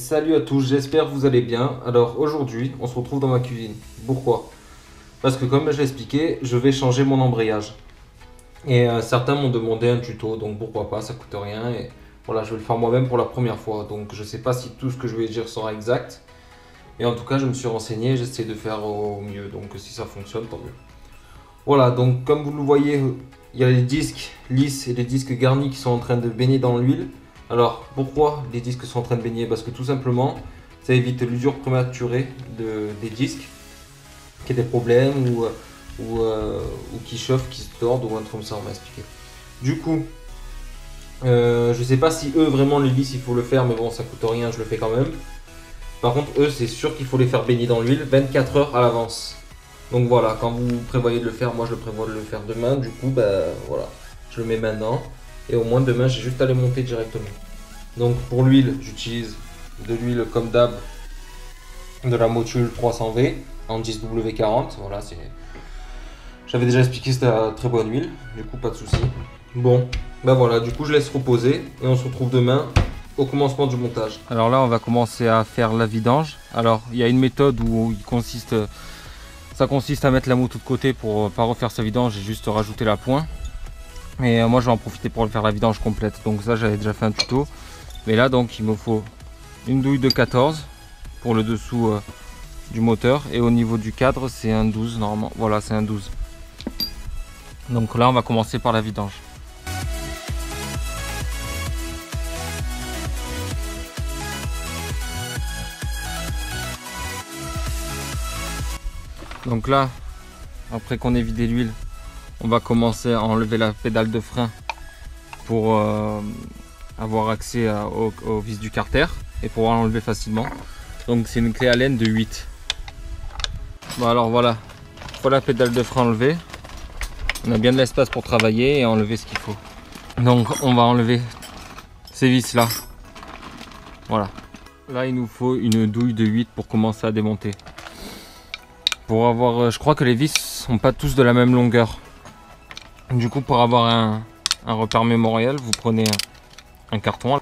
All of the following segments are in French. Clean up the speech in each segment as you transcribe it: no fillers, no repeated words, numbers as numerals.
Salut à tous, j'espère que vous allez bien. Alors aujourd'hui, on se retrouve dans ma cuisine. Pourquoi? Parce que comme je l'ai expliqué, je vais changer mon embrayage. Et certains m'ont demandé un tuto, donc pourquoi pas, ça coûte rien. Et voilà, je vais le faire moi-même pour la première fois. Donc je sais pas si tout ce que je vais dire sera exact. Mais en tout cas, je me suis renseigné, j'essaie de faire au mieux. Donc si ça fonctionne, tant mieux. Voilà, donc comme vous le voyez, il y a les disques lisses et les disques garnis qui sont en train de baigner dans l'huile. Alors pourquoi les disques sont en train de baigner? Parce que tout simplement, ça évite l'usure prématurée des disques, qu'il y ait des problèmes ou qui chauffent, qui se tordent ou un truc comme ça, on m'a expliqué. Du coup, je sais pas si eux vraiment les lisses il faut le faire, mais bon ça coûte rien, je le fais quand même. Par contre eux c'est sûr qu'il faut les faire baigner dans l'huile 24 heures à l'avance. Donc voilà, quand vous prévoyez de le faire, moi je le prévois de le faire demain, du coup voilà, je le mets maintenant. Et au moins demain j'ai juste à les monter directement. Donc pour l'huile, j'utilise de l'huile comme d'hab, de la Motul 300V en 10W40. Voilà, j'avais déjà expliqué, c'était la très bonne huile, du coup pas de souci. Bon, voilà, du coup je laisse reposer et on se retrouve demain au commencement du montage. Alors là on va commencer à faire la vidange. Alors il y a une méthode où ça consiste à mettre la moto de côté pour pas refaire sa vidange et juste rajouter la pointe. Mais moi je vais en profiter pour faire la vidange complète. Donc ça j'avais déjà fait un tuto. Mais là donc il me faut une douille de 14 pour le dessous du moteur. Et au niveau du cadre c'est un 12 normalement. Voilà, c'est un 12. Donc là on va commencer par la vidange. Donc là, après qu'on ait vidé l'huile, on va commencer à enlever la pédale de frein pour avoir accès aux vis du carter et pouvoir l'enlever facilement. Donc c'est une clé Allen de 8. Bon alors voilà, une fois la pédale de frein enlevée, on a bien de l'espace pour travailler et enlever ce qu'il faut. Donc on va enlever ces vis là. Voilà. Là il nous faut une douille de 8 pour commencer à démonter. Pour avoir, je crois que les vis sont pas tous de la même longueur. Du coup, pour avoir un repère mémorial, vous prenez un carton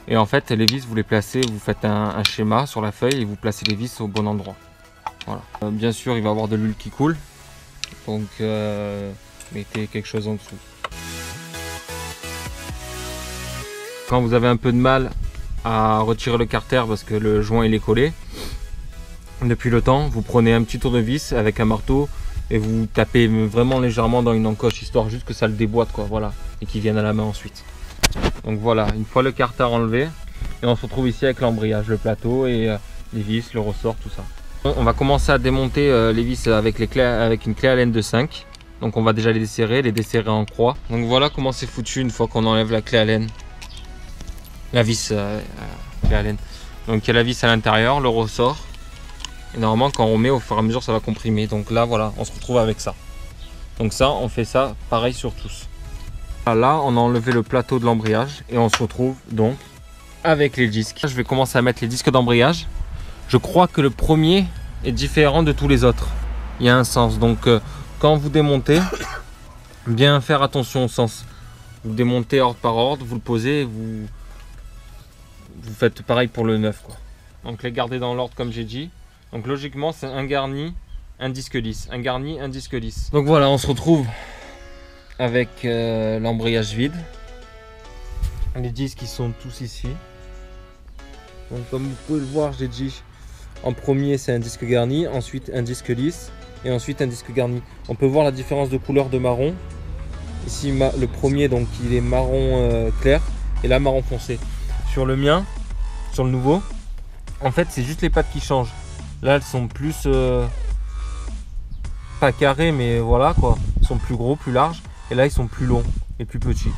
et en fait les vis vous les placez, vous faites un schéma sur la feuille et vous placez les vis au bon endroit. Voilà. Bien sûr, il va y avoir de l'huile qui coule, donc mettez quelque chose en dessous. Quand vous avez un peu de mal à retirer le carter parce que le joint il est collé, depuis le temps, vous prenez un petit tour de vis avec un marteau et vous tapez vraiment légèrement dans une encoche, histoire juste que ça le déboîte, quoi, voilà, et qu'il vienne à la main ensuite. Donc voilà, une fois le carter enlevé, et on se retrouve ici avec l'embrayage, le plateau et les vis, le ressort, tout ça. On va commencer à démonter les vis avec une clé Allen de 5. Donc on va déjà les desserrer en croix. Donc voilà comment c'est foutu une fois qu'on enlève la clé Allen. La vis clé Allen. Donc il y a la vis à l'intérieur, le ressort. Et normalement quand on met au fur et à mesure ça va comprimer. Donc là voilà, on se retrouve avec ça. Donc ça, on fait ça pareil sur tous. Là on a enlevé le plateau de l'embrayage et on se retrouve donc avec les disques. Je vais commencer à mettre les disques d'embrayage. Je crois que le premier est différent de tous les autres. Il y a un sens. Donc quand vous démontez, bien faire attention au sens. Vous démontez ordre par ordre, vous le posez, vous faites pareil pour le neuf, quoi. Donc les garder dans l'ordre comme j'ai dit. Donc logiquement c'est un garni, un disque lisse, un garni, un disque lisse. Donc voilà, on se retrouve avec l'embrayage vide. Les disques ils sont tous ici. Donc comme vous pouvez le voir, j'ai dit en premier c'est un disque garni, ensuite un disque lisse et ensuite un disque garni. On peut voir la différence de couleur de marron. Ici le premier donc il est marron clair et là marron foncé. Sur le mien, sur le nouveau, en fait c'est juste les pattes qui changent. Là elles sont plus pas carrées mais voilà quoi, ils sont plus gros, plus larges et là ils sont plus longs et plus petits.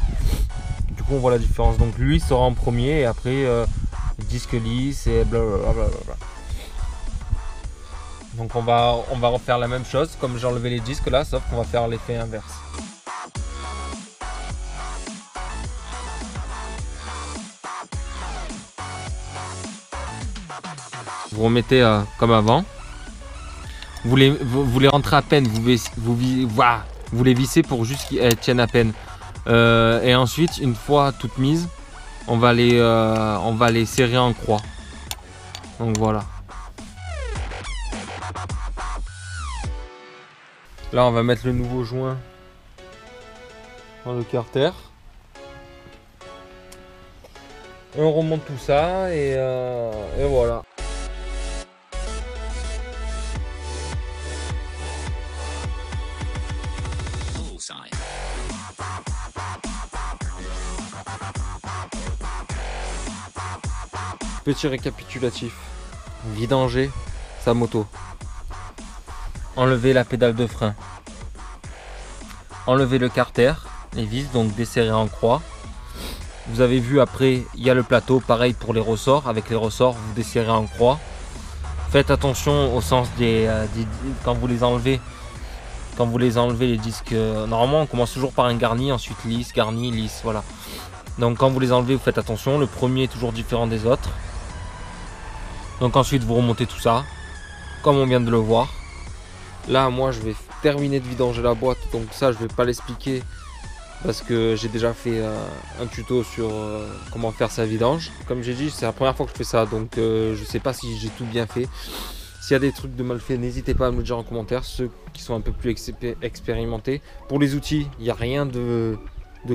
Du coup on voit la différence. Donc lui sera en premier et après disque lisse et blablabla. Donc on va refaire la même chose comme j'ai enlevé les disques là, sauf qu'on va faire l'effet inverse. Vous remettez comme avant. Vous les rentrez à peine, vous les vissez pour juste qu'elles tiennent à peine. Et ensuite, une fois toutes mises, on va les serrer en croix. Donc voilà. Là on va mettre le nouveau joint dans le carter. Et on remonte tout ça et voilà. Petit récapitulatif. Vidanger sa moto. Enlever la pédale de frein. Enlever le carter, les vis, donc desserrer en croix. Vous avez vu après, il y a le plateau, pareil pour les ressorts. Avec les ressorts, vous desserrez en croix. Faites attention au sens quand vous les enlevez. Quand vous les enlevez les disques, normalement on commence toujours par un garni, ensuite lisse, garni, lisse, voilà. Donc quand vous les enlevez, vous faites attention. Le premier est toujours différent des autres. Donc ensuite vous remontez tout ça, comme on vient de le voir. Là moi je vais terminer de vidanger la boîte, donc ça je vais pas l'expliquer parce que j'ai déjà fait un tuto sur comment faire sa vidange. Comme j'ai dit, c'est la première fois que je fais ça, donc je sais pas si j'ai tout bien fait. S'il y a des trucs de mal fait, n'hésitez pas à me le dire en commentaire, ceux qui sont un peu plus expérimentés. Pour les outils, il n'y a rien de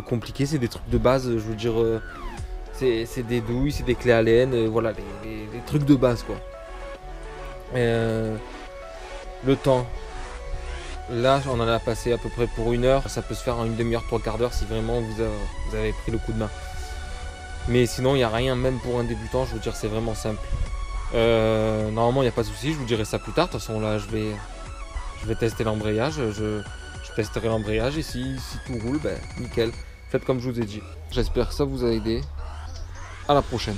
compliqué, c'est des trucs de base, je veux dire, c'est des douilles, c'est des clés Allen, voilà, les trucs de base quoi. Le temps, là on en a passé à peu près pour 1 heure, ça peut se faire en une demi-heure, 3/4 d'heure si vraiment vous avez pris le coup de main. Mais sinon il n'y a rien, même pour un débutant, je veux dire c'est vraiment simple. Normalement il n'y a pas de souci, je vous dirai ça plus tard. De toute façon là je vais tester l'embrayage, je testerai l'embrayage et si tout roule, ben nickel. Faites comme je vous ai dit. J'espère que ça vous a aidé. À la prochaine.